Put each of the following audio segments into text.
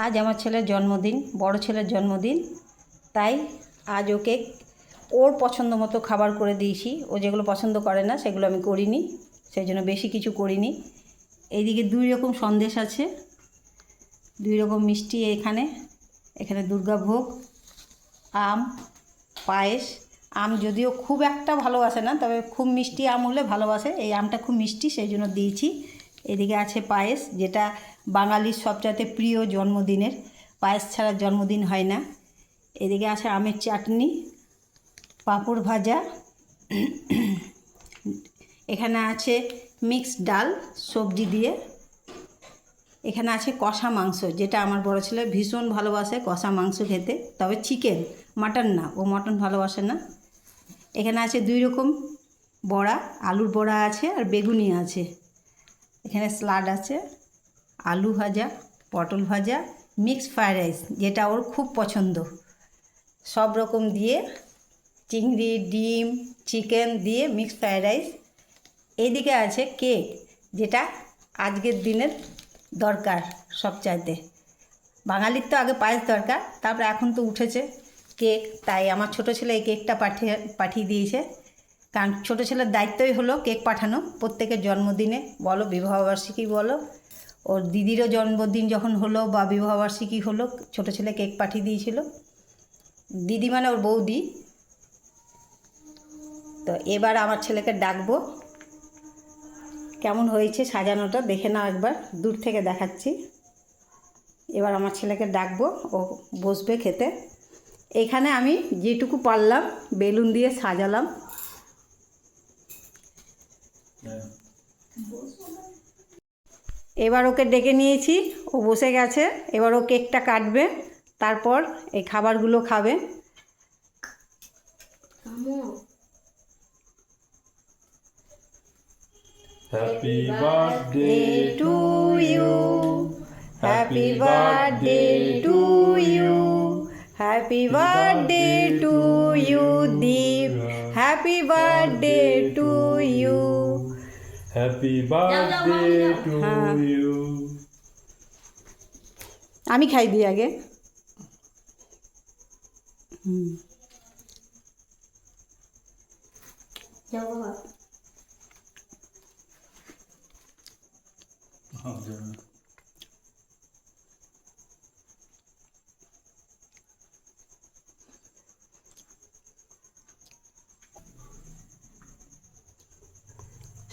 আজ আমার ছেলের জন্মদিন, বড় ছেলের জন্মদিন, তাই আজ ওকে ওর পছন্দ মতো খাবার করে দিয়েছি। ও যেগুলো পছন্দ করে না সেগুলো আমি করিনি, সেই জন্য বেশি কিছু করিনি। এইদিকে 2 রকম সন্দেশ আছে, 2 রকম মিষ্টি এখানে দুর্গাভোগ, আম, পায়েস। আম যদিও খুব একটা ভালোবাসে না, তবে খুব মিষ্টি আম হলে ভালোবাসে। এই আমটা খুব মিষ্টি, সেই জন্য দিয়েছি। এদিকে আছে পায়েস, যেটা বাঙালির সবচাইতে প্রিয় জন্মদিনের। পায়েস ছাড়া জন্মদিন হয় না। এদিকে আছে আমের চাটনি, পাঁপড় ভাজা, এখানে আছে মিক্সড ডাল সবজি দিয়ে, এখানে আছে কষা মাংস, যেটা আমার বড় ছেলে ভীষণ ভালোবাসে কষা মাংস খেতে, তবে চিকেন, মাটন না, ও মটন ভালোবাসে না। এখানে আছে 2 রকম বড়া, আলুর বড়া আছে আর বেগুনি আছে। এখানে স্যালাড আছে, আলু ভাজা, পটল ভাজা, মিক্সড ফ্রাইড রাইস, যেটা ওর খুব পছন্দ, সব রকম দিয়ে, চিংড়ি, ডিম, চিকেন দিয়ে মিক্সড ফ্রাইড রাইস। এইদিকে আছে কেক, যেটা আজকের দিনের দরকার সবচাইতে। বাঙালির তো আগে পায়েস দরকার, তারপরে এখন তো উঠেছে কেক। তাই আমার ছোটো ছেলে এই কেকটা পাঠিয়ে দিয়েছে, কারণ ছোটো ছেলের দায়িত্বই হলো কেক পাঠানো প্রত্যেকের জন্মদিনে, বলো বিবাহবার্ষিকী বলো। ওর দিদিরও জন্মদিন যখন হলো বা বিবাহবার্ষিকী হলো, ছোটো ছেলে কেক পাঠিয়ে দিয়েছিল। দিদি মানে ওর বৌদি। তো এবার আমার ছেলেকে ডাকবো, কেমন হয়েছে সাজানোটা দেখে নাও একবার, দূর থেকে দেখাচ্ছি। এবার আমার ছেলেকে ডাকবো, ও বসবে খেতে। এখানে আমি যেটুকু পারলাম বেলুন দিয়ে সাজালাম। এবার ওকে ডেকে নিয়েছি, ও বসে গেছে। এবার ও কেকটা কাটবে, তারপর এই খাবারগুলো খাবে। Happy birthday to you. Happy birthday to you. Happy birthday to you, Deep. Happy birthday to you. Happy birthday to you. আমি খাই দিই আগে। যাও বাবা।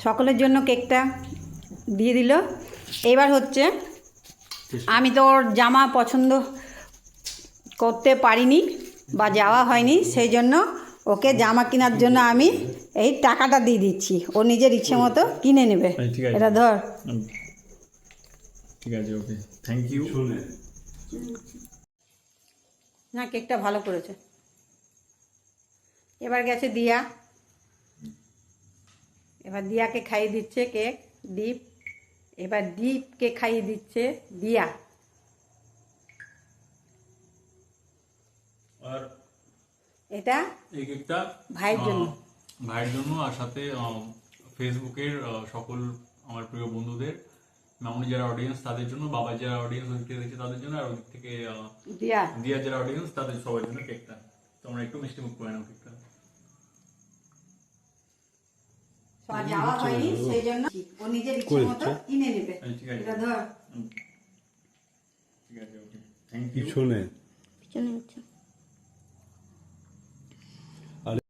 সকলের জন্য কেকটা দিয়ে দিল। এবার হচ্ছে, আমি তো ওর জামা পছন্দ করতে পারিনি বা যাওয়া হয়নি, সেই জন্য ওকে জামা কেনার জন্য আমি এই টাকাটা দিয়ে দিচ্ছি, ও নিজের ইচ্ছে মতো কিনে নেবে। এটা ধর। ঠিক আছে, ওকে, থ্যাংক ইউ। না, কেকটা ভালো করেছে। এবার গেছে দিয়া, এবার দিয়াকে খাইয়ে দিচ্ছে কেক দীপ। এবার দীপকে খাইয়ে দিচ্ছে দিয়া। আর এটা এই কেকটা ভাইয়ের জন্য, আর সাথে ফেসবুকের সকল আমার প্রিয় বন্ধুদের, মামুনি যারা অডিয়েন্স তাদের জন্য, বাবা যারা অডিয়েন্স ওদিক থেকে দেখছে তাদের জন্য, আর ওদিক থেকে দিয়া যারা অডিয়েন্স তাদের সবার জন্য কেকটা। তোমরা একটু মিষ্টি মুখ করে নাও কেকটা। যাওয়া হয়নি, সেই জন্য ও নিজের ইচ্ছে মতো কিনে নেবে। এটা ধর। ঠিক আছে, ওকে, থ্যাংক ইউ। শোনে পিছনে হচ্ছে।